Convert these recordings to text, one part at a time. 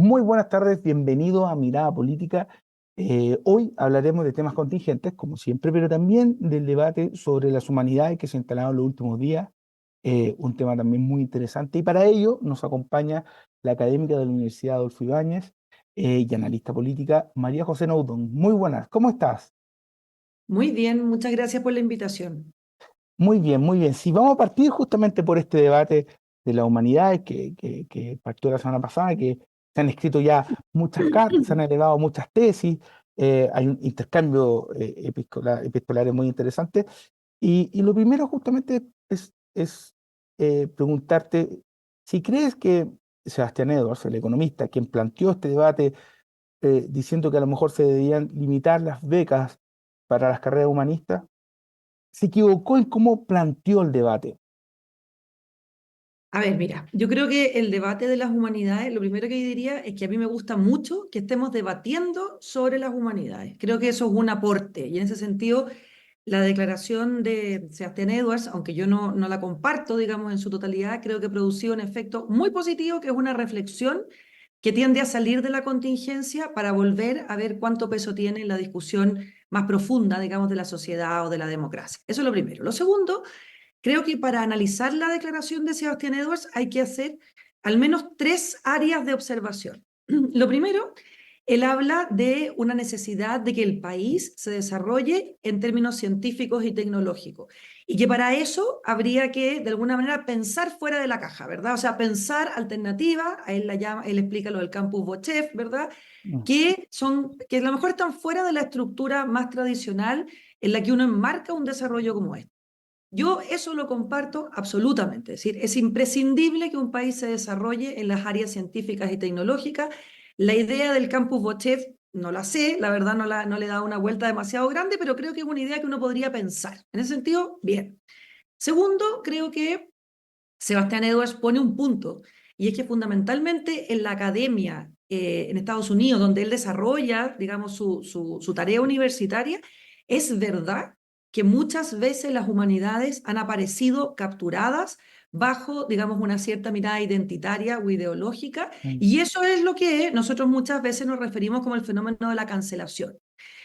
Muy buenas tardes, bienvenido a Mirada Política. Hoy hablaremos de temas contingentes, como siempre, pero también del debate sobre las humanidades que se ha instalado en los últimos días, un tema también muy interesante. Y para ello nos acompaña la académica de la Universidad Adolfo Ibáñez y analista política María José Naudón. Muy buenas, ¿cómo estás? Muy bien, muchas gracias por la invitación. Muy bien, muy bien. Sí, vamos a partir justamente por este debate de las humanidades que partió la semana pasada, que se han escrito ya muchas cartas, se han elevado muchas tesis, hay un intercambio epistolares muy interesante. Y lo primero justamente es preguntarte si crees que Sebastián Edwards, el economista, quien planteó este debate diciendo que a lo mejor se debían limitar las becas para las carreras humanistas, se equivocó en cómo planteó el debate. A ver, mira, yo creo que el debate de las humanidades, lo primero que yo diría es que a mí me gusta mucho que estemos debatiendo sobre las humanidades. Creo que eso es un aporte y en ese sentido la declaración de Sebastián Edwards, aunque yo no la comparto, digamos, en su totalidad, creo que producía un efecto muy positivo, que es una reflexión que tiende a salir de la contingencia para volver a ver cuánto peso tiene en la discusión más profunda, digamos, de la sociedad o de la democracia. Eso es lo primero. Lo segundo, creo que para analizar la declaración de Sebastián Edwards hay que hacer al menos tres áreas de observación. Lo primero, él habla de una necesidad de que el país se desarrolle en términos científicos y tecnológicos y que para eso habría que, de alguna manera, pensar fuera de la caja, ¿verdad? O sea, pensar alternativas, a él, la llama, él explica lo del campus Bochef, ¿verdad? Mm. Que a lo mejor están fuera de la estructura más tradicional en la que uno enmarca un desarrollo como este. Yo eso lo comparto absolutamente. Es decir, es imprescindible que un país se desarrolle en las áreas científicas y tecnológicas. La idea del campus Bochef no la sé, la verdad no le he dado una vuelta demasiado grande, pero creo que es una idea que uno podría pensar. En ese sentido, bien. Segundo, creo que Sebastián Edwards pone un punto, y es que fundamentalmente en la academia en Estados Unidos, donde él desarrolla, digamos, su tarea universitaria, es verdad que muchas veces las humanidades han aparecido capturadas bajo, digamos, una cierta mirada identitaria o ideológica, Mm. y eso es lo que nosotros muchas veces nos referimos como el fenómeno de la cancelación.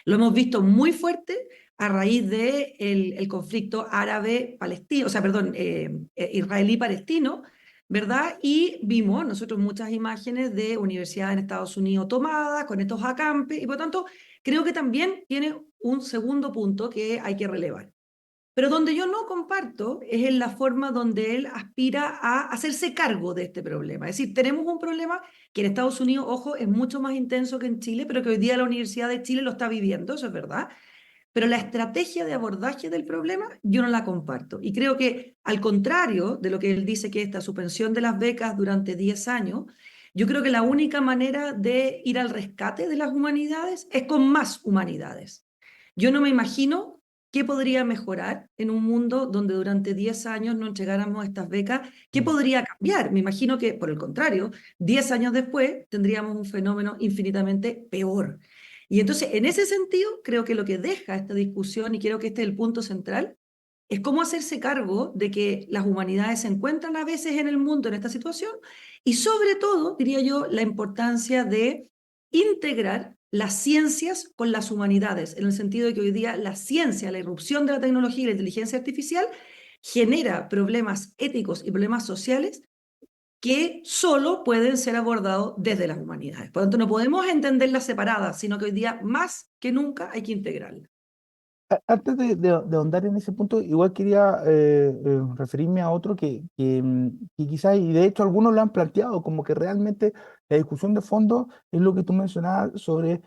Lo hemos visto muy fuerte a raíz de el conflicto árabe-palestino, o sea, perdón, israelí-palestino, ¿verdad? Y vimos nosotros muchas imágenes de universidades en Estados Unidos tomadas con estos acampes, y por lo tanto creo que también tiene un segundo punto que hay que relevar. Pero donde yo no comparto es en la forma donde él aspira a hacerse cargo de este problema. Es decir, tenemos un problema que en Estados Unidos, ojo, es mucho más intenso que en Chile, pero que hoy día la Universidad de Chile lo está viviendo, eso es verdad. Pero la estrategia de abordaje del problema yo no la comparto. Y creo que al contrario de lo que él dice que esta suspensión de las becas durante 10 años, yo creo que la única manera de ir al rescate de las humanidades es con más humanidades. Yo no me imagino qué podría mejorar en un mundo donde durante 10 años no entregáramos estas becas, qué Mm. podría cambiar. Me imagino que, por el contrario, 10 años después tendríamos un fenómeno infinitamente peor. Y entonces, en ese sentido, creo que lo que deja esta discusión, y creo que este es el punto central, es cómo hacerse cargo de que las humanidades se encuentran a veces en el mundo en esta situación y sobre todo, diría yo, la importancia de integrar las ciencias con las humanidades, en el sentido de que hoy día la ciencia, la irrupción de la tecnología y la inteligencia artificial genera problemas éticos y problemas sociales que solo pueden ser abordados desde las humanidades. Por lo tanto, no podemos entenderlas separadas, sino que hoy día más que nunca hay que integrarlas. Antes de ahondar en ese punto, igual quería referirme a otro que quizás, y de hecho algunos lo han planteado, como que realmente la discusión de fondo es lo que tú mencionabas sobre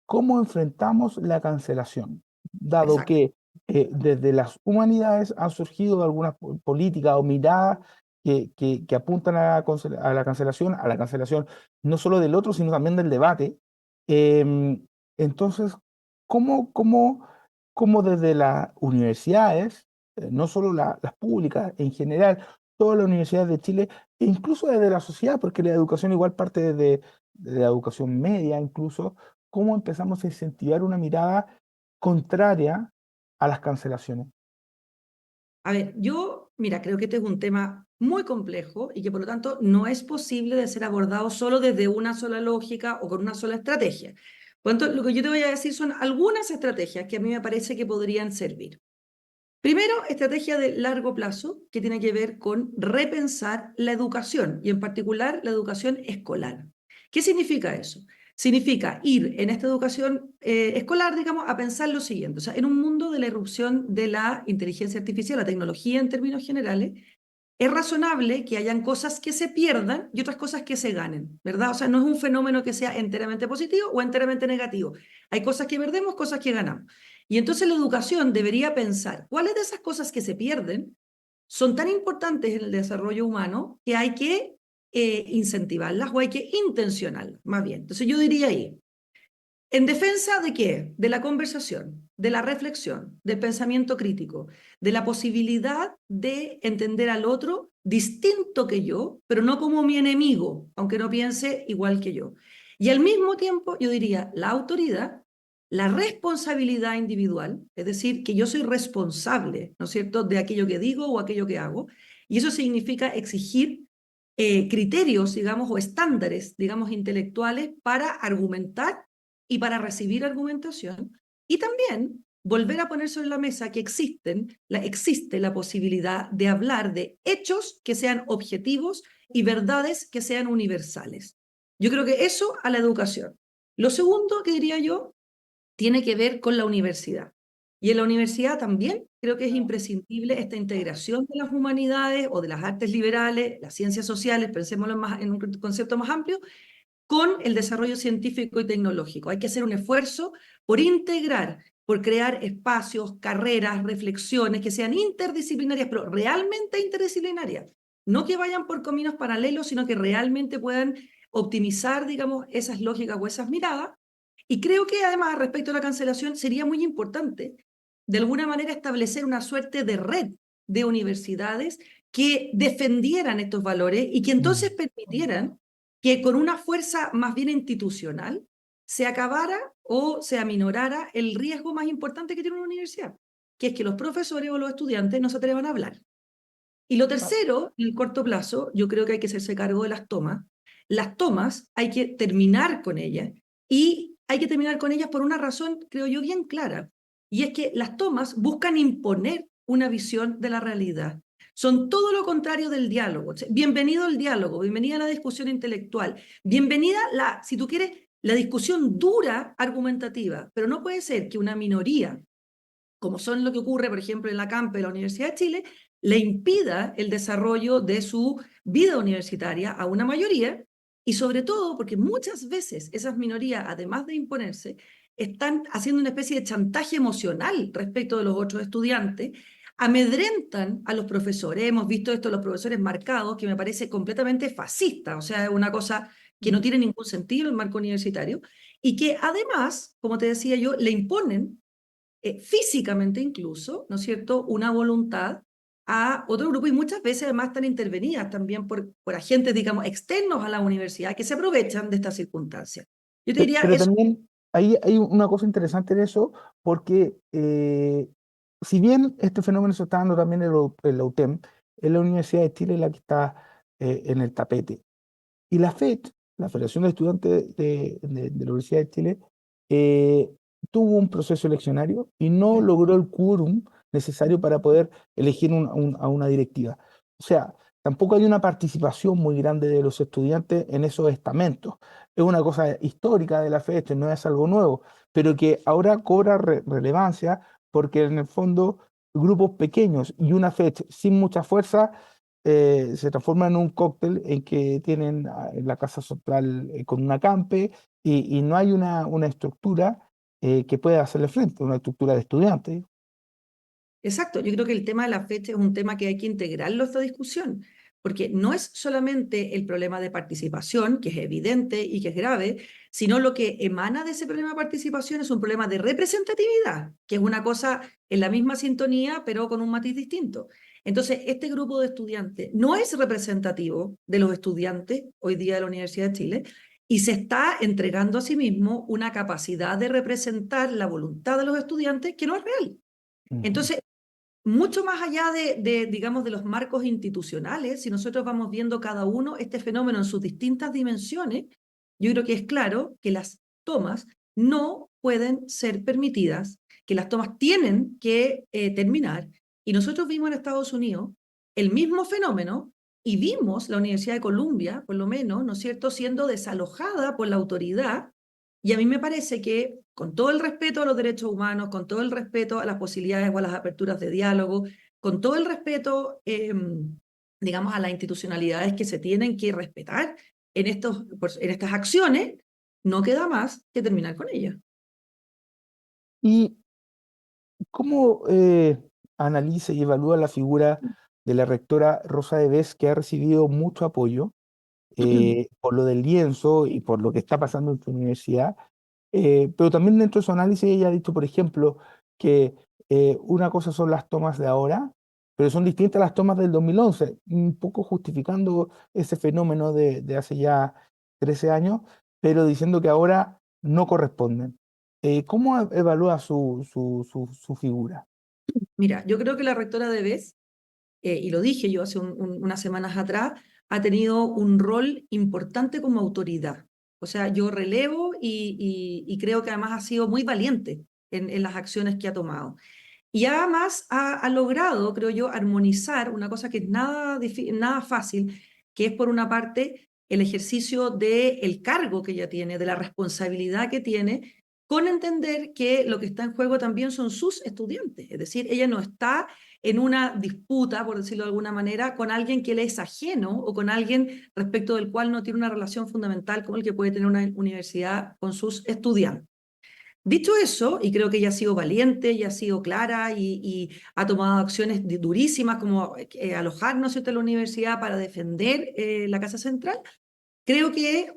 cómo enfrentamos la cancelación, dado Exacto. que desde las humanidades han surgido algunas políticas o miradas que apuntan a a la cancelación no solo del otro, sino también del debate. Entonces, ¿cómo, cómo desde las universidades, no solo las públicas en general, todas las universidades de Chile, e incluso desde la sociedad, porque la educación igual parte de la educación media incluso, cómo empezamos a incentivar una mirada contraria a las cancelaciones? A ver, yo, mira, creo que este es un tema muy complejo y que por lo tanto no es posible de ser abordado solo desde una sola lógica o con una sola estrategia. Por lo tanto, lo que yo te voy a decir son algunas estrategias que a mí me parece que podrían servir. Primero, estrategia de largo plazo que tiene que ver con repensar la educación y en particular la educación escolar. ¿Qué significa eso? Significa ir en esta educación escolar, digamos, a pensar lo siguiente. O sea, en un mundo de la irrupción de la inteligencia artificial, la tecnología en términos generales, es razonable que hayan cosas que se pierdan y otras cosas que se ganen, ¿verdad? O sea, no es un fenómeno que sea enteramente positivo o enteramente negativo. Hay cosas que perdemos, cosas que ganamos. Y entonces la educación debería pensar cuáles de esas cosas que se pierden son tan importantes en el desarrollo humano que hay que incentivarlas o hay que intencionarlas, más bien. Entonces yo diría ahí, ¿en defensa de qué? De la conversación, de la reflexión, del pensamiento crítico, de la posibilidad de entender al otro distinto que yo, pero no como mi enemigo, aunque no piense igual que yo. Y al mismo tiempo, yo diría, la autoridad, la responsabilidad individual, es decir, que yo soy responsable, ¿no es cierto?, de aquello que digo o aquello que hago, y eso significa exigir criterios, digamos, o estándares, digamos, intelectuales para argumentar y para recibir argumentación, y también volver a poner sobre la mesa que existe la posibilidad de hablar de hechos que sean objetivos y verdades que sean universales. Yo creo que eso a la educación. Lo segundo que diría yo tiene que ver con la universidad. Y en la universidad también creo que es imprescindible esta integración de las humanidades o de las artes liberales, las ciencias sociales, pensémoslo más, en un concepto más amplio, con el desarrollo científico y tecnológico. Hay que hacer un esfuerzo por integrar, por crear espacios, carreras, reflexiones que sean interdisciplinarias, pero realmente interdisciplinarias. No que vayan por caminos paralelos, sino que realmente puedan optimizar, digamos, esas lógicas o esas miradas. Y creo que además, respecto a la cancelación, sería muy importante, de alguna manera, establecer una suerte de red de universidades que defendieran estos valores y que entonces permitieran que con una fuerza más bien institucional se acabara o se aminorara el riesgo más importante que tiene una universidad, que es que los profesores o los estudiantes no se atrevan a hablar. Y lo tercero, en el corto plazo, yo creo que hay que hacerse cargo de las tomas. Las tomas hay que terminar con ellas y hay que terminar con ellas por una razón, creo yo, bien clara. Y es que las tomas buscan imponer una visión de la realidad. Son todo lo contrario del diálogo. Bienvenido al diálogo, bienvenida a la discusión intelectual, bienvenida, si tú quieres, la discusión dura, argumentativa, pero no puede ser que una minoría como son lo que ocurre, por ejemplo, en la CAMPE de la Universidad de Chile, le impida el desarrollo de su vida universitaria a una mayoría, y sobre todo porque muchas veces esas minorías, además de imponerse, están haciendo una especie de chantaje emocional respecto de los otros estudiantes, amedrentan a los profesores. Hemos visto esto, los profesores marcados, que me parece completamente fascista, o sea, es una cosa que no tiene ningún sentido en el marco universitario, y que además, como te decía yo, le imponen físicamente incluso, ¿no es cierto?, una voluntad a otro grupo y muchas veces además están intervenidas también por agentes, digamos, externos a la universidad que se aprovechan de estas circunstancias. Yo te diría Pero eso. también hay una cosa interesante en eso, porque si bien este fenómeno se está dando también en la UTEM, es la Universidad de Chile la que está en el tapete. Y la FED, la Federación de Estudiantes de la Universidad de Chile, eh, tuvo un proceso eleccionario y no logró el quórum necesario para poder elegir a una directiva. O sea, tampoco hay una participación muy grande de los estudiantes en esos estamentos. Es una cosa histórica de la FED, esto no es algo nuevo, pero que ahora cobra relevancia porque en el fondo grupos pequeños y una FED sin mucha fuerza se transforma en un cóctel en que tienen la casa central con una campe y no hay una estructura que pueda hacerle frente, una estructura de estudiantes. Exacto, yo creo que el tema de la fecha es un tema que hay que integrarlo a esta discusión, porque no es solamente el problema de participación, que es evidente y que es grave, sino lo que emana de ese problema de participación es un problema de representatividad, que es una cosa en la misma sintonía, pero con un matiz distinto. Entonces, este grupo de estudiantes no es representativo de los estudiantes hoy día de la Universidad de Chile y se está entregando a sí mismo una capacidad de representar la voluntad de los estudiantes que no es real. Ujú. Entonces, mucho más allá digamos, de los marcos institucionales, si nosotros vamos viendo cada uno este fenómeno en sus distintas dimensiones, yo creo que es claro que las tomas no pueden ser permitidas, que las tomas tienen que terminar. Y nosotros vimos en Estados Unidos el mismo fenómeno y vimos la Universidad de Columbia, por lo menos, ¿no es cierto?, siendo desalojada por la autoridad. Y a mí me parece que, con todo el respeto a los derechos humanos, con todo el respeto a las posibilidades o a las aperturas de diálogo, con todo el respeto, digamos, a las institucionalidades que se tienen que respetar en estas acciones, no queda más que terminar con ellas. ¿Y cómo analiza y evalúa la figura de la rectora Rosa de Bes, que ha recibido mucho apoyo por lo del lienzo y por lo que está pasando en su universidad? Pero también dentro de su análisis ella ha dicho, por ejemplo, que una cosa son las tomas de ahora, pero son distintas a las tomas del 2011, un poco justificando ese fenómeno de hace ya 13 años, pero diciendo que ahora no corresponden. ¿Cómo evalúa su figura? Mira, yo creo que la rectora de BES, y lo dije yo hace unas semanas atrás, ha tenido un rol importante como autoridad. O sea, yo relevo y creo que además ha sido muy valiente en las acciones que ha tomado. Y además ha logrado, creo yo, armonizar una cosa que es nada fácil, que es por una parte el ejercicio del cargo que ella tiene, de la responsabilidad que tiene, con entender que lo que está en juego también son sus estudiantes. Es decir, ella no está en una disputa, por decirlo de alguna manera, con alguien que le es ajeno o con alguien respecto del cual no tiene una relación fundamental como el que puede tener una universidad con sus estudiantes. Dicho eso, y creo que ella ha sido valiente, ella ha sido clara y ha tomado acciones durísimas como alojarnos en la universidad para defender la Casa Central, creo que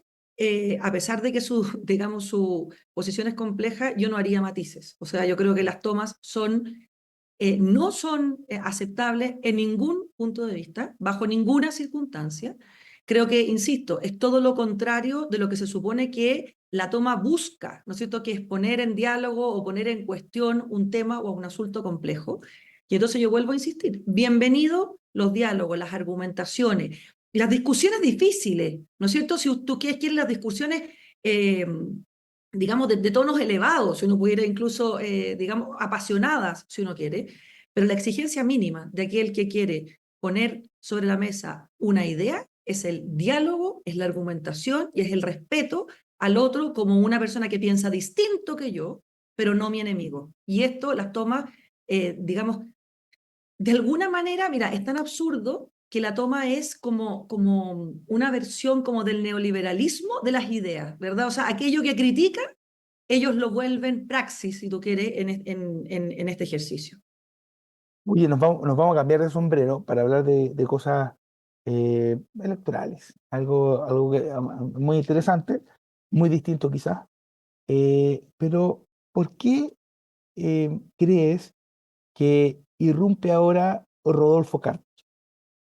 a pesar de que digamos, su posición es compleja, yo no haría matices. O sea, yo creo que las tomas no son aceptables en ningún punto de vista, bajo ninguna circunstancia. Creo que, insisto, es todo lo contrario de lo que se supone que la toma busca, ¿no es cierto?, que es poner en diálogo o poner en cuestión un tema o un asunto complejo. Y entonces yo vuelvo a insistir, bienvenido los diálogos, las argumentaciones, las discusiones difíciles, ¿no es cierto? Si tú quieres las discusiones eh, digamos, de tonos elevados, si uno pudiera incluso, digamos, apasionadas, si uno quiere, pero la exigencia mínima de aquel que quiere poner sobre la mesa una idea es el diálogo, es la argumentación y es el respeto al otro como una persona que piensa distinto que yo, pero no mi enemigo. Y esto las toma, digamos, de alguna manera, mira, es tan absurdo que la toma es como una versión como del neoliberalismo de las ideas, ¿verdad? O sea, aquello que critican, ellos lo vuelven praxis, si tú quieres, en este ejercicio. Oye, nos vamos a cambiar de sombrero para hablar de cosas electorales, algo muy interesante, muy distinto quizás, pero ¿por qué crees que irrumpe ahora Rodolfo Carter?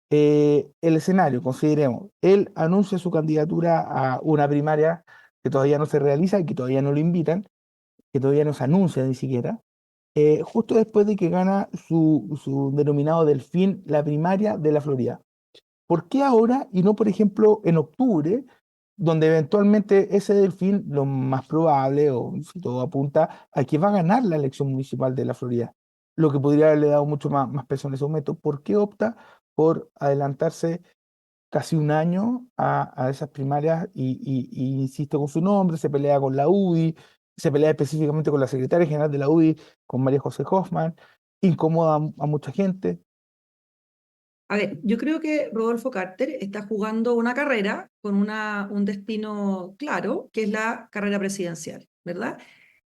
El escenario, consideremos, él anuncia su candidatura a una primaria que todavía no se realiza y que todavía no lo invitan, que todavía no se anuncia ni siquiera, justo después de que gana su denominado Delfín, la primaria de la Florida. ¿Por qué ahora y no, por ejemplo, en octubre, donde eventualmente ese Delfín, lo más probable, o si todo apunta, a que va a ganar la elección municipal de la Florida? Lo que podría haberle dado mucho más peso en ese momento. ¿Por qué opta por adelantarse casi un año a esas primarias y insiste con su nombre, se pelea con la UDI, se pelea específicamente con la secretaria general de la UDI, con María José Hoffman, incomoda a mucha gente? A ver, yo creo que Rodolfo Carter está jugando una carrera con un destino claro, que es la carrera presidencial, ¿verdad?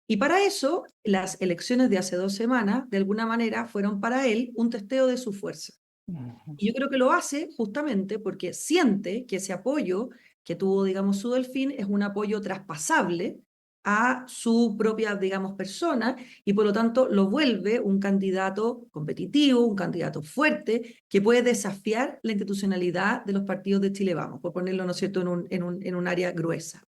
Y para eso, las elecciones de hace 2 semanas, de alguna manera, fueron para él un testeo de su fuerza. Ujú. Y yo creo que lo hace justamente porque siente que ese apoyo que tuvo, digamos, su Delfín es un apoyo traspasable a su propia, digamos, persona y por lo tanto lo vuelve un candidato competitivo, un candidato fuerte que puede desafiar la institucionalidad de los partidos de Chile Vamos, por ponerlo, ¿no es cierto?, en un área gruesa.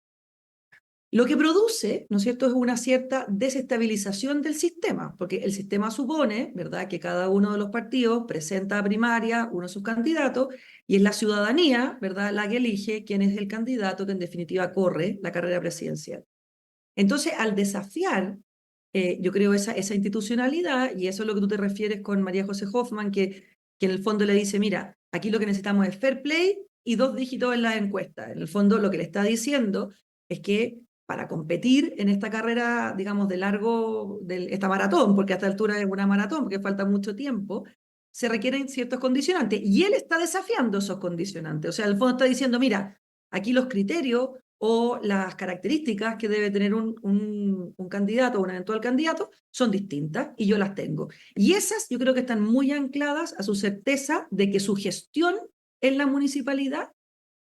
Lo que produce, ¿no es cierto?, es una cierta desestabilización del sistema, porque el sistema supone, ¿verdad?, que cada uno de los partidos presenta a primaria uno de sus candidatos y es la ciudadanía, ¿verdad?, la que elige quién es el candidato que en definitiva corre la carrera presidencial. Entonces, al desafiar, yo creo, esa institucionalidad, y eso es lo que tú te refieres con María José Hoffman, que en el fondo le dice, mira, aquí lo que necesitamos es fair play y 2 dígitos en la encuesta. En el fondo lo que le está diciendo es que para competir en esta carrera, digamos, de largo, esta maratón, porque a esta altura es una maratón, porque falta mucho tiempo, se requieren ciertos condicionantes. Y él está desafiando esos condicionantes. O sea, en el fondo está diciendo, mira, aquí los criterios o las características que debe tener un candidato o un eventual candidato son distintas y yo las tengo. Y esas yo creo que están muy ancladas a su certeza de que su gestión en la municipalidad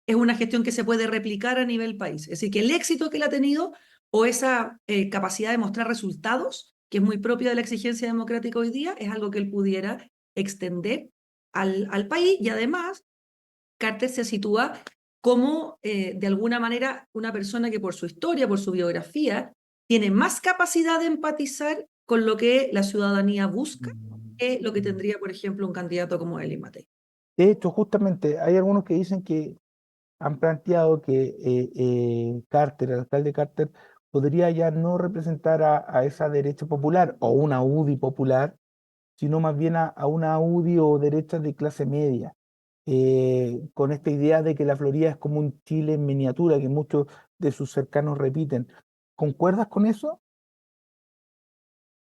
es una gestión que se puede replicar a nivel país. Es decir, que el éxito que él ha tenido o esa capacidad de mostrar resultados, que es muy propia de la exigencia democrática hoy día, es algo que él pudiera extender al país y además Carter se sitúa como, de alguna manera, una persona que por su historia, por su biografía, tiene más capacidad de empatizar con lo que la ciudadanía busca que lo que tendría, por ejemplo, un candidato como Eli Matei. De hecho, justamente hay algunos que dicen que han planteado que Carter, el alcalde Carter, podría ya no representar a esa derecha popular o una UDI popular, sino más bien a una UDI o derecha de clase media, con esta idea de que la Florida es como un Chile en miniatura, que muchos de sus cercanos repiten. ¿Concuerdas con eso?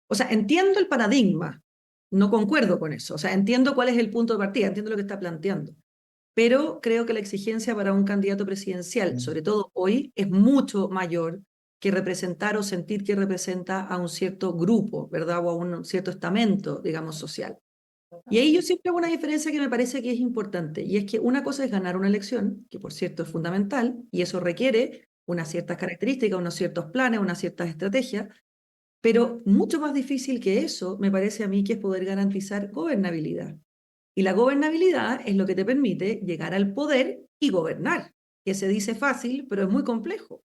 O sea, entiendo el paradigma, no concuerdo con eso. O sea, entiendo cuál es el punto de partida, entiendo lo que está planteando. Pero creo que la exigencia para un candidato presidencial, Mm. sobre todo hoy, es mucho mayor que representar o sentir que representa a un cierto grupo, ¿verdad? O a un cierto estamento, digamos, social. Y ahí yo siempre hago una diferencia que me parece que es importante, y es que una cosa es ganar una elección, que por cierto es fundamental, y eso requiere unas ciertas características, unos ciertos planes, unas ciertas estrategias, pero mucho más difícil que eso, me parece a mí, que es poder garantizar gobernabilidad. Y la gobernabilidad es lo que te permite llegar al poder y gobernar, que se dice fácil, pero es muy complejo.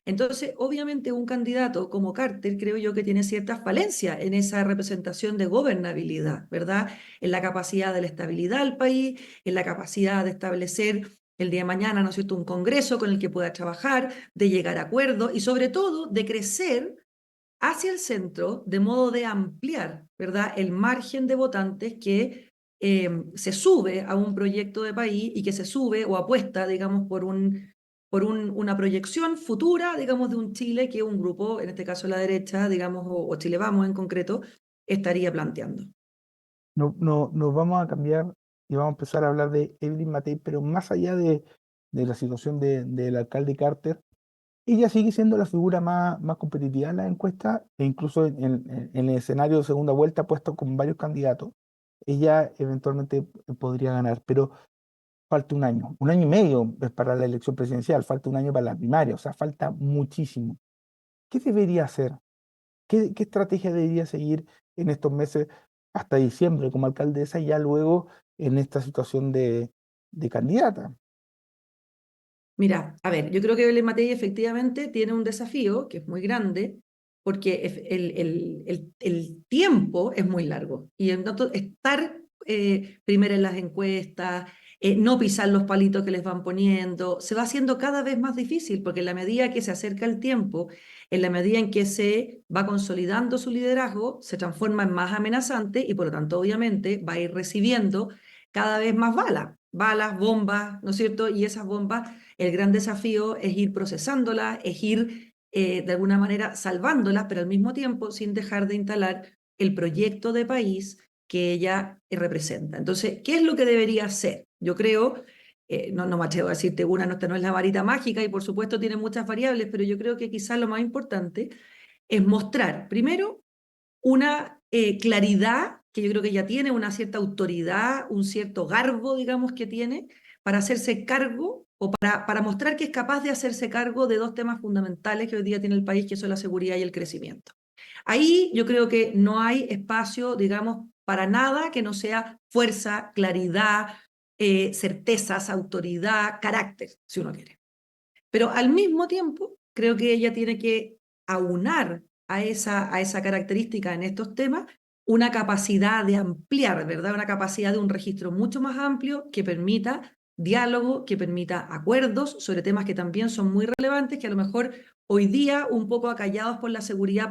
Entonces, obviamente, un candidato como Carter creo yo que tiene ciertas falencias en esa representación de gobernabilidad, ¿verdad? En la capacidad de la estabilidad del país, en la capacidad de establecer el día de mañana, ¿no es cierto?, un congreso con el que pueda trabajar, de llegar a acuerdos y sobre todo de crecer hacia el centro de modo de ampliar, ¿verdad?, el margen de votantes que se sube a un proyecto de país y que se sube o apuesta, digamos, una proyección futura, digamos, de un Chile que un grupo, en este caso la derecha, digamos, o Chile Vamos en concreto, estaría planteando. No, no, nos vamos a cambiar y vamos a empezar a hablar de Evelyn Matei, pero más allá de la situación del alcalde Carter, ella sigue siendo la figura más competitiva en la encuesta e incluso en el escenario de segunda vuelta, puesto con varios candidatos. Ella eventualmente podría ganar, pero falta un año y medio para la elección presidencial, falta un año para la primaria, o sea, falta muchísimo. ¿Qué debería hacer? ¿Qué estrategia debería seguir en estos meses hasta diciembre como alcaldesa y ya luego en esta situación de candidata? Mira, a ver, yo creo que Belén Matei efectivamente tiene un desafío que es muy grande, porque el tiempo es muy largo. Y entonces estar primero en las encuestas, no pisar los palitos que les van poniendo, se va haciendo cada vez más difícil, porque en la medida que se acerca el tiempo, en la medida en que se va consolidando su liderazgo, se transforma en más amenazante y por lo tanto, obviamente, va a ir recibiendo cada vez más balas, bombas, ¿no es cierto? Y esas bombas, el gran desafío es ir procesándolas, es ir de alguna manera salvándolas, pero al mismo tiempo sin dejar de instalar el proyecto de país que ella representa. Entonces, ¿qué es lo que debería hacer? Yo creo, no me atrevo a decirte una, no, esta no es la varita mágica y por supuesto tiene muchas variables, pero yo creo que quizás lo más importante es mostrar, primero, una claridad que yo creo que ya tiene, una cierta autoridad, un cierto garbo, digamos, que tiene para hacerse cargo o para mostrar que es capaz de hacerse cargo de dos temas fundamentales que hoy día tiene el país, que son la seguridad y el crecimiento. Ahí yo creo que no hay espacio, digamos, para nada que no sea fuerza, claridad, certezas, autoridad, carácter, si uno quiere. Pero al mismo tiempo creo que ella tiene que aunar a esa característica en estos temas una capacidad de ampliar, ¿verdad? Una capacidad de un registro mucho más amplio que permita diálogo, que permita acuerdos sobre temas que también son muy relevantes, que a lo mejor hoy día, un poco acallados por la seguridad,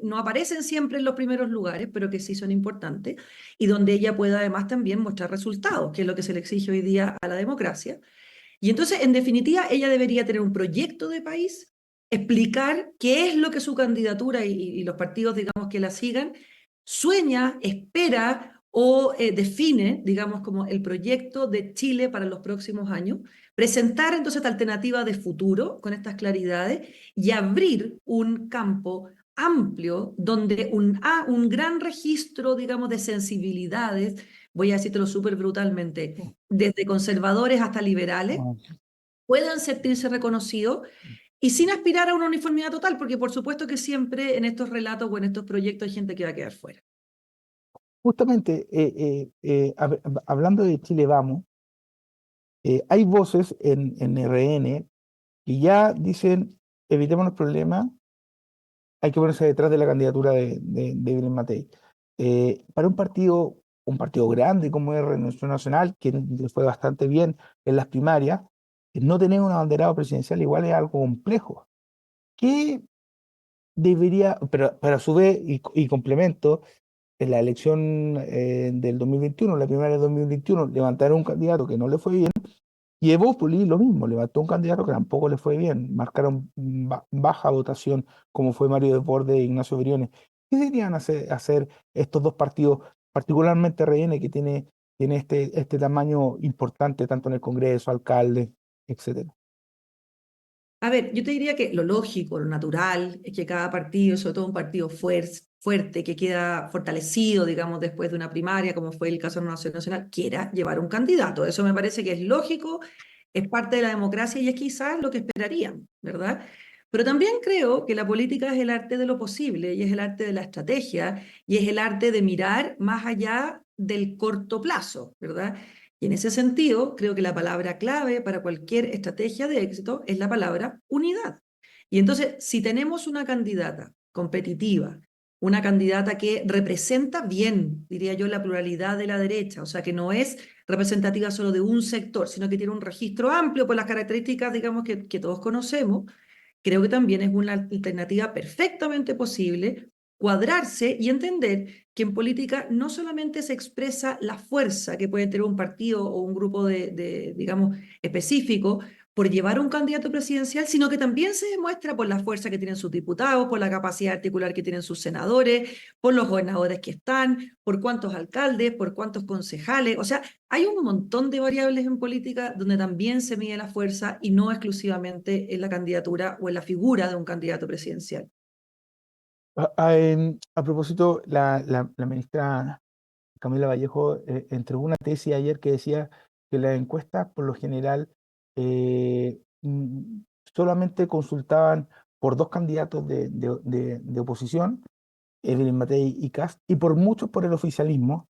no aparecen siempre en los primeros lugares, pero que sí son importantes, y donde ella pueda además también mostrar resultados, que es lo que se le exige hoy día a la democracia. Y entonces, en definitiva, ella debería tener un proyecto de país, explicar qué es lo que su candidatura y los partidos, digamos, que la sigan, sueña, espera o define, digamos, como el proyecto de Chile para los próximos años, presentar entonces esta alternativa de futuro con estas claridades y abrir un campo amplio donde un gran registro, digamos, de sensibilidades, voy a decirlo súper brutalmente, desde conservadores hasta liberales, Ah, puedan sentirse reconocidos y sin aspirar a una uniformidad total, porque por supuesto que siempre en estos relatos o en estos proyectos hay gente que va a quedar fuera. justamente, hablando de Chile Vamos, hay voces en RN que ya dicen, evitemos los problemas, hay que ponerse detrás de la candidatura de Belén Matei. Para un partido grande como es Renovación Nacional, que le fue bastante bien en las primarias, no tener un abanderado presidencial igual es algo complejo. ¿Qué debería, pero a su vez, y complemento, en la elección del 2021, la primaria del 2021, levantaron un candidato que no le fue bien, y Evópoli lo mismo, levantó un candidato que tampoco le fue bien, marcaron baja votación, como fue Mario Desbordes e Ignacio Briones. ¿Qué deberían hacer estos dos partidos, particularmente RN, que tiene este tamaño importante tanto en el Congreso, alcalde, etcétera? A ver, yo te diría que lo lógico, lo natural, es que cada partido, sobre todo un partido fuerte, que queda fortalecido, digamos, después de una primaria, como fue el caso de la Nación Nacional, quiera llevar un candidato. Eso me parece que es lógico, es parte de la democracia y es quizás lo que esperarían, ¿verdad? Pero también creo que la política es el arte de lo posible y es el arte de la estrategia y es el arte de mirar más allá del corto plazo, ¿verdad? Y en ese sentido, creo que la palabra clave para cualquier estrategia de éxito es la palabra unidad. Y entonces, si tenemos una candidata competitiva, una candidata que representa bien, diría yo, la pluralidad de la derecha, o sea, que no es representativa solo de un sector, sino que tiene un registro amplio por las características, digamos, que todos conocemos, creo que también es una alternativa perfectamente posible cuadrarse y entender que en política no solamente se expresa la fuerza que puede tener un partido o un grupo digamos, específico por llevar un candidato presidencial, sino que también se demuestra por la fuerza que tienen sus diputados, por la capacidad articular que tienen sus senadores, por los gobernadores que están, por cuántos alcaldes, por cuántos concejales. O sea, hay un montón de variables en política donde también se mide la fuerza y no exclusivamente en la candidatura o en la figura de un candidato presidencial. A propósito, la ministra Camila Vallejo entregó una tesis ayer que decía que las encuestas por lo general solamente consultaban por dos candidatos de oposición, Evelyn Matei y Kast, y por muchos por el oficialismo,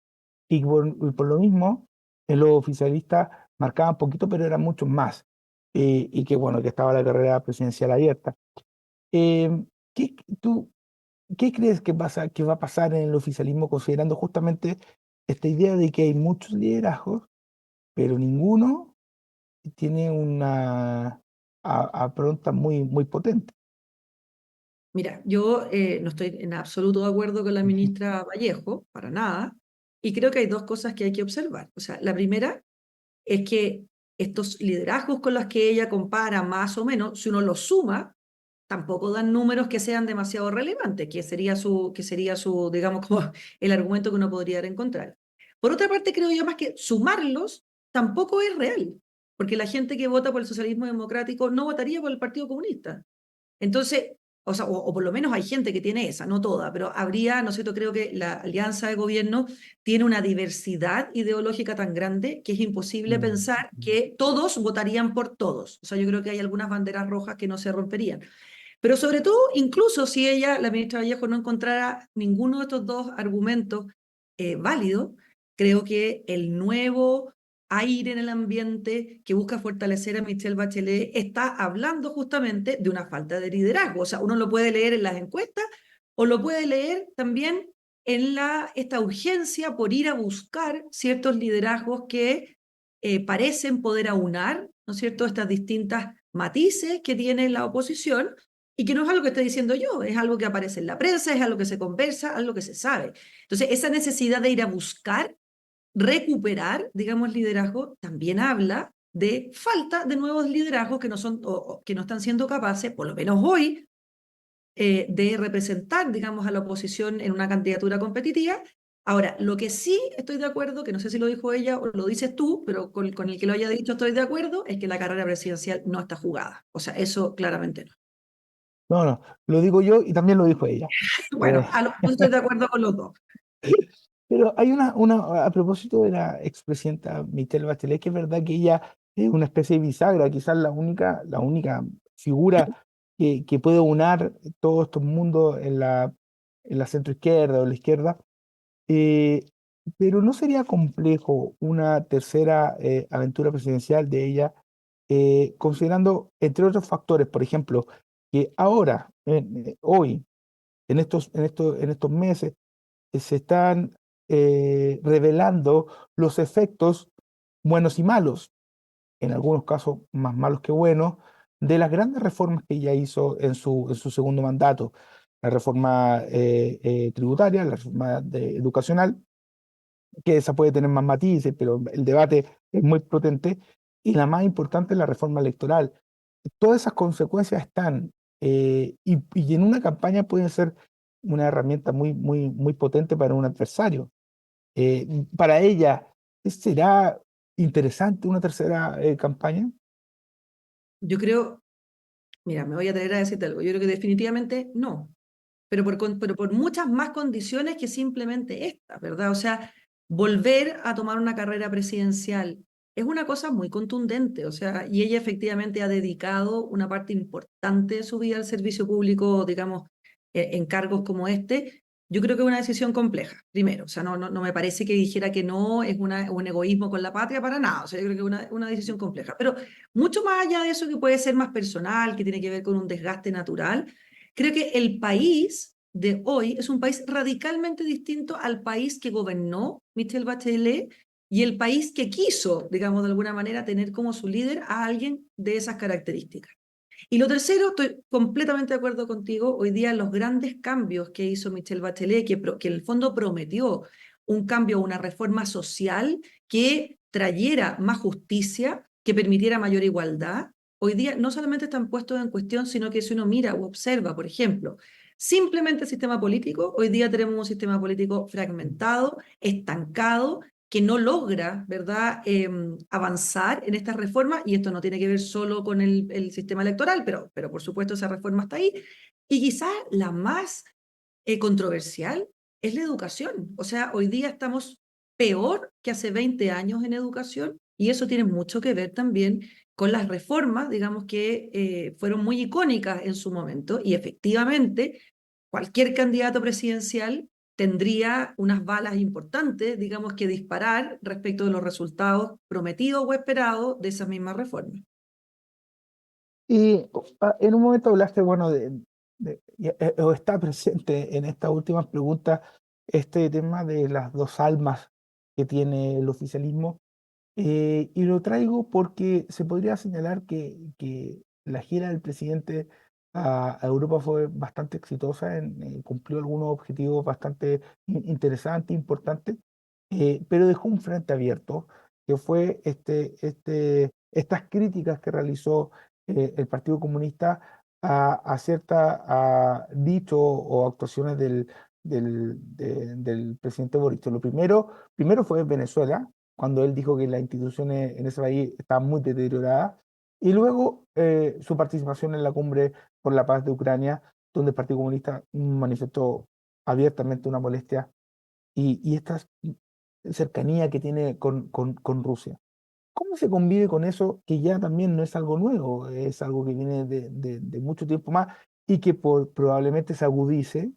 y por lo mismo los oficialistas marcaban poquito, pero eran muchos más, y que bueno, que estaba la carrera presidencial abierta. Eh, ¿qué, tú, ¿Qué crees que va a pasar en el oficialismo considerando justamente esta idea de que hay muchos liderazgos, pero ninguno tiene una pronta muy potente? Mira, yo no estoy en absoluto de acuerdo con la Ujú. ministra Vallejo, para nada, y creo que hay dos cosas que hay que observar. O sea, la primera es que estos liderazgos con los que ella compara más o menos, si uno los suma, tampoco dan números que sean demasiado relevantes, que sería su, digamos, como el argumento que uno podría encontrar. Por otra parte, creo yo más que sumarlos tampoco es real, porque la gente que vota por el socialismo democrático no votaría por el Partido Comunista. Entonces, o por lo menos hay gente que tiene esa, no toda, pero habría, no sé, yo creo que la alianza de gobierno tiene una diversidad ideológica tan grande que es imposible Mm, pensar que todos votarían por todos. O sea, yo creo que hay algunas banderas rojas que no se romperían. Pero sobre todo, incluso si ella, la ministra Vallejo, no encontrara ninguno de estos dos argumentos válidos, creo que el nuevo aire en el ambiente, que busca fortalecer a Michelle Bachelet, está hablando justamente de una falta de liderazgo. O sea, uno lo puede leer en las encuestas o lo puede leer también en esta urgencia por ir a buscar ciertos liderazgos que parecen poder aunar, ¿no es cierto?, estas distintas matices que tiene la oposición y que no es algo que esté diciendo yo, es algo que aparece en la prensa, es algo que se conversa, algo que se sabe. Entonces, esa necesidad de ir a buscar, recuperar, digamos, liderazgo, también habla de falta de nuevos liderazgos que no son o que no están siendo capaces, por lo menos hoy, de representar, digamos, a la oposición en una candidatura competitiva. Ahora, lo que sí estoy de acuerdo, que no sé si lo dijo ella o lo dices tú, pero con el que lo haya dicho estoy de acuerdo, es que la carrera presidencial no está jugada. O sea, eso claramente no. No, no, lo digo yo y también lo dijo ella. Eh, Bueno, yo estoy de acuerdo con los dos. pero hay a propósito de la expresidenta Michelle Bachelet, que es verdad que ella es una especie de bisagra, quizás la única figura que puede unar todos estos mundos en la centroizquierda o la izquierda. Eh, pero ¿no sería complejo una tercera aventura presidencial de ella, considerando, entre otros factores, por ejemplo, que ahora, hoy, en estos meses, se están revelando los efectos buenos y malos, en algunos casos más malos que buenos, de las grandes reformas que ella hizo en su segundo mandato? La reforma tributaria, la reforma educacional, que esa puede tener más matices, pero el debate es muy potente, y la más importante es la reforma electoral. Todas esas consecuencias están, y en una campaña pueden ser una herramienta muy potente para un adversario. Para ella, ¿será interesante una tercera campaña? Yo creo, mira, me voy a atrever a decirte algo, yo creo que definitivamente no, pero por muchas más condiciones que simplemente esta, ¿verdad? O sea, volver a tomar una carrera presidencial es una cosa muy contundente, o sea, y ella efectivamente ha dedicado una parte importante de su vida al servicio público, digamos, en cargos como este. Yo creo que es una decisión compleja, primero, o sea, no me parece que dijera que no es un egoísmo con la patria para nada, o sea, yo creo que es una decisión compleja, pero mucho más allá de eso que puede ser más personal, que tiene que ver con un desgaste natural. Creo que el país de hoy es un país radicalmente distinto al país que gobernó Michelle Bachelet y el país que quiso, digamos, de alguna manera, tener como su líder a alguien de esas características. Y lo tercero, estoy completamente de acuerdo contigo, hoy día los grandes cambios que hizo Michelle Bachelet, que en el fondo prometió un cambio, una reforma social que trayera más justicia, que permitiera mayor igualdad, hoy día no solamente están puestos en cuestión, sino que si uno mira o observa, por ejemplo, simplemente el sistema político, hoy día tenemos un sistema político fragmentado, estancado, que no logra, ¿verdad?, avanzar en estas reformas, y esto no tiene que ver solo con el sistema electoral, pero por supuesto esa reforma está ahí, y quizás la más controversial es la educación. O sea, hoy día estamos peor que hace 20 años en educación, y eso tiene mucho que ver también con las reformas, digamos, que fueron muy icónicas en su momento, y efectivamente cualquier candidato presidencial tendría unas balas importantes, digamos, que disparar respecto de los resultados prometidos o esperados de esas mismas reformas. Y en un momento hablaste, bueno, o está presente en estas últimas preguntas este tema de las dos almas que tiene el oficialismo. Y lo traigo porque se podría señalar que la gira del presidente a Europa fue bastante exitosa, cumplió algunos objetivos bastante interesantes, importantes, pero dejó un frente abierto, que fue estas críticas que realizó el Partido Comunista a ciertas dichos o actuaciones del presidente Boric. Primero fue Venezuela, cuando él dijo que las instituciones en ese país estaban muy deterioradas, y luego su participación en la cumbre por la paz de Ucrania, donde el Partido Comunista manifestó abiertamente una molestia y esta cercanía que tiene con Rusia. ¿Cómo se convive con eso, que ya también no es algo nuevo, es algo que viene de mucho tiempo más y que probablemente se agudice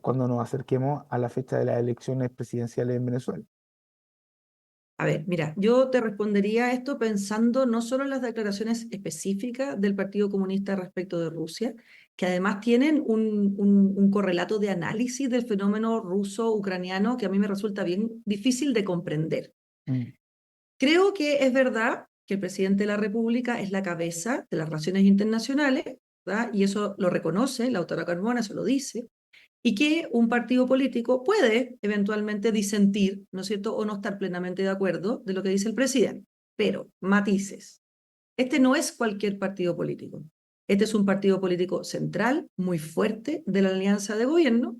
cuando nos acerquemos a la fecha de las elecciones presidenciales en Venezuela? A ver, mira, yo te respondería a esto pensando no solo en las declaraciones específicas del Partido Comunista respecto de Rusia, que además tienen un correlato de análisis del fenómeno ruso-ucraniano que a mí me resulta bien difícil de comprender. Mm. Creo que es verdad que el presidente de la República es la cabeza de las relaciones internacionales, ¿verdad? Y eso lo reconoce, la autora Carmona eso lo dice, y que un partido político puede eventualmente disentir, ¿no es cierto?, o no estar plenamente de acuerdo de lo que dice el presidente. Pero, matices, este no es cualquier partido político. Este es un partido político central, muy fuerte, de la alianza de gobierno.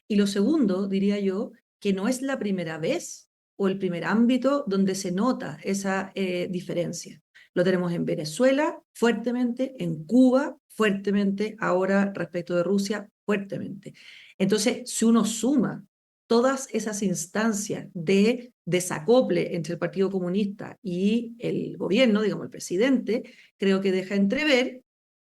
Y lo segundo, diría yo, que no es la primera vez o el primer ámbito donde se nota esa diferencia. Lo tenemos en Venezuela fuertemente, en Cuba fuertemente, ahora respecto de Rusia fuertemente. Entonces, si uno suma todas esas instancias de desacople entre el Partido Comunista y el gobierno, digamos el presidente, creo que deja entrever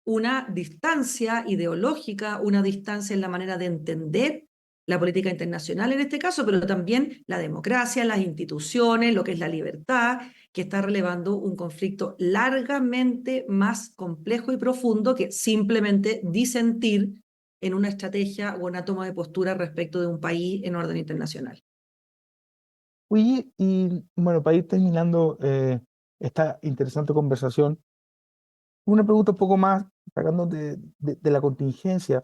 una distancia ideológica, una distancia en la manera de entender la política internacional en este caso, pero también la democracia, las instituciones, lo que es la libertad, que está relevando un conflicto largamente más complejo y profundo que simplemente disentir en una estrategia o una toma de postura respecto de un país en orden internacional. Oye, y bueno, para ir terminando esta interesante conversación, una pregunta un poco más, sacando de la contingencia,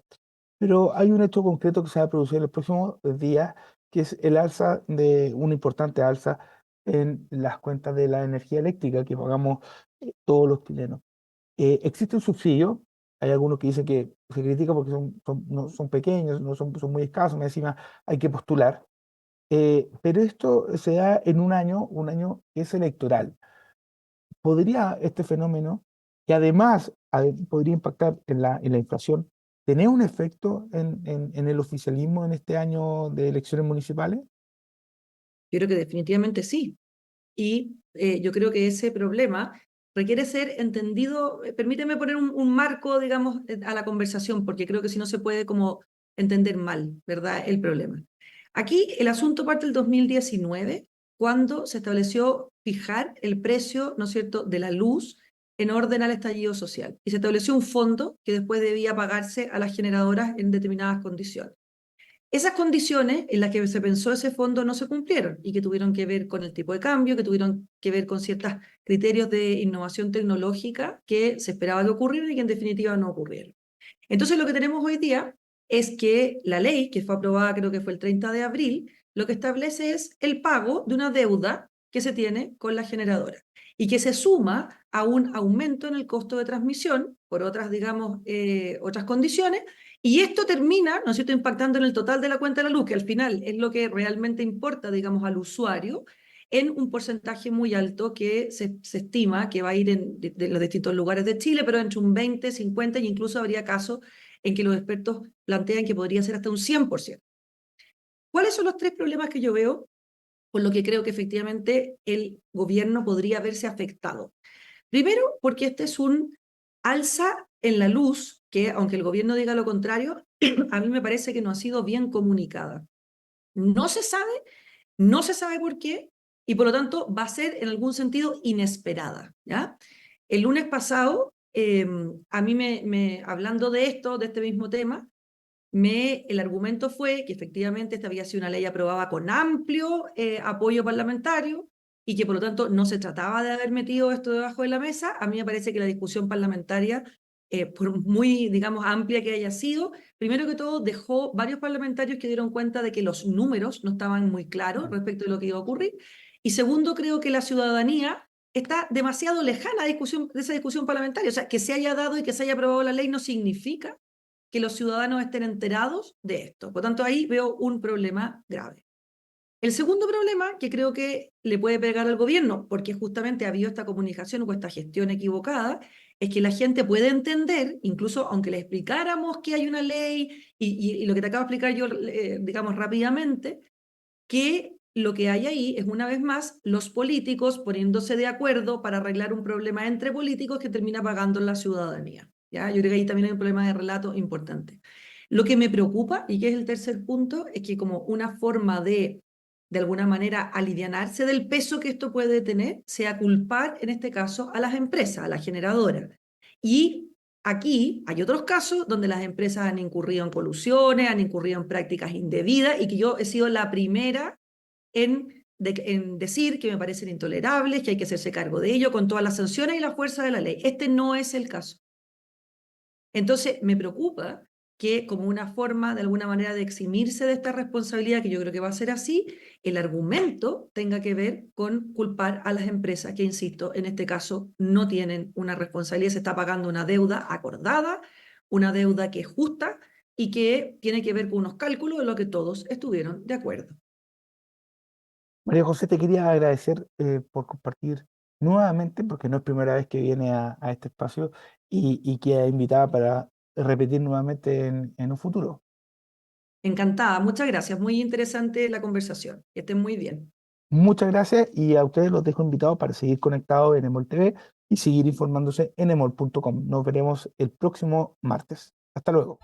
pero hay un hecho concreto que se va a producir en los próximos días, que es el alza de una importante alza en las cuentas de la energía eléctrica que pagamos todos los chilenos. Existe un subsidio, hay algunos que dicen que se critica porque no, son pequeños, no son, son muy escasos, más encima hay que postular, pero esto se da en un año que es electoral. ¿Podría este fenómeno, que además podría impactar en la inflación, tener un efecto en el oficialismo en este año de elecciones municipales? Yo creo que definitivamente sí. Y yo creo que ese problema requiere ser entendido, permíteme poner un marco, digamos, a la conversación, porque creo que si no se puede como entender mal, ¿verdad? El problema. Aquí el asunto parte del 2019, cuando se estableció fijar el precio, ¿no es cierto?, de la luz en orden al estallido social. Y se estableció un fondo que después debía pagarse a las generadoras en determinadas condiciones. Esas condiciones en las que se pensó ese fondo no se cumplieron y que tuvieron que ver con el tipo de cambio, que tuvieron que ver con ciertos criterios de innovación tecnológica que se esperaba que ocurrieran y que en definitiva no ocurrieron. Entonces lo que tenemos hoy día es que la ley, que fue aprobada creo que fue el 30 de abril, lo que establece es el pago de una deuda que se tiene con la generadora y que se suma a un aumento en el costo de transmisión por otras, digamos, otras condiciones, y esto termina, ¿no es cierto?, impactando en el total de la cuenta de la luz, que al final es lo que realmente importa, digamos, al usuario, en un porcentaje muy alto que se estima que va a ir de los distintos lugares de Chile, pero entre un 20, 50 y incluso habría casos en que los expertos plantean que podría ser hasta un 100%. ¿Cuáles son los tres problemas que yo veo por lo que creo que efectivamente el gobierno podría verse afectado? Primero, porque este es un alza en la luz que, aunque el gobierno diga lo contrario, a mí me parece que no ha sido bien comunicada. No se sabe, no se sabe por qué, y por lo tanto va a ser en algún sentido inesperada, ¿ya? El lunes pasado, a mí hablando de esto, de este mismo tema, el argumento fue que efectivamente esta había sido una ley aprobada con amplio apoyo parlamentario y que por lo tanto no se trataba de haber metido esto debajo de la mesa. A mí me parece que la discusión parlamentaria, por muy, digamos, amplia que haya sido, primero que todo dejó varios parlamentarios que dieron cuenta de que los números no estaban muy claros respecto de lo que iba a ocurrir. Y segundo, creo que la ciudadanía está demasiado lejana de esa discusión parlamentaria. O sea, que se haya dado y que se haya aprobado la ley no significa que los ciudadanos estén enterados de esto. Por tanto, ahí veo un problema grave. El segundo problema que creo que le puede pegar al gobierno, porque justamente ha habido esta comunicación o esta gestión equivocada, es que la gente puede entender, incluso aunque le explicáramos que hay una ley y lo que te acabo de explicar yo, digamos rápidamente, que lo que hay ahí es una vez más los políticos poniéndose de acuerdo para arreglar un problema entre políticos que termina pagando la ciudadanía. ¿Ya? Yo creo que ahí también hay un problema de relato importante. Lo que me preocupa, y que es el tercer punto, es que como una forma de de alguna manera alivianarse del peso que esto puede tener, sea culpar en este caso a las empresas, a las generadoras. Y aquí hay otros casos donde las empresas han incurrido en colusiones, han incurrido en prácticas indebidas y que yo he sido la primera en decir que me parecen intolerables, que hay que hacerse cargo de ello con todas las sanciones y la fuerza de la ley. Este no es el caso. Entonces, me preocupa que como una forma, de alguna manera, de eximirse de esta responsabilidad, que yo creo que va a ser así, el argumento tenga que ver con culpar a las empresas que, insisto, en este caso no tienen una responsabilidad, se está pagando una deuda acordada, una deuda que es justa y que tiene que ver con unos cálculos de lo que todos estuvieron de acuerdo. María José, te quería agradecer por compartir nuevamente, porque no es primera vez que viene a este espacio y queda invitada para repetir nuevamente en un futuro. Encantada, muchas gracias, muy interesante la conversación. Que estén muy bien. Muchas gracias y a ustedes los dejo invitados para seguir conectados en Emol TV y seguir informándose en emol.com. Nos veremos el próximo martes. Hasta luego.